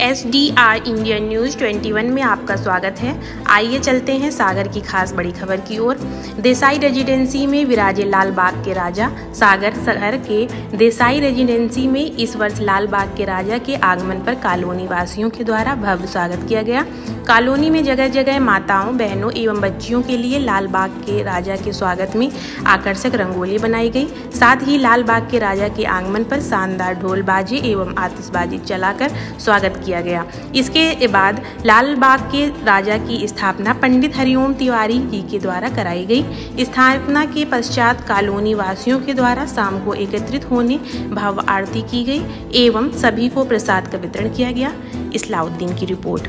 SDR Indian news 21 में आपका स्वागत है। आइए चलते हैं सागर की खास बड़ी खबर की ओर। देसाई रेजिडेंसी में विराजे लाल बाग के राजा। सागर शहर के देसाई रेजिडेंसी में इस वर्ष लाल बाग के राजा के आगमन पर कॉलोनी वासियों के द्वारा भव्य स्वागत किया गया। कॉलोनी में जगह जगह माताओं, बहनों एवं बच्चियों के लिए लाल बाग के राजा के स्वागत में आकर्षक रंगोली बनाई गई। साथ ही लाल बाग के राजा के आगमन पर शानदार ढोल बाजे एवं आतिशबाजी चलाकर स्वागत किया गया। इसके बाद लाल बाग के राजा की स्थापना पंडित हरिओम तिवारी जी के द्वारा कराई गई। स्थापना के पश्चात कॉलोनी वासियों के द्वारा शाम को एकत्रित होने भव्य आरती की गई एवं सभी को प्रसाद का वितरण किया गया। इस्लाउद्दीन की रिपोर्ट।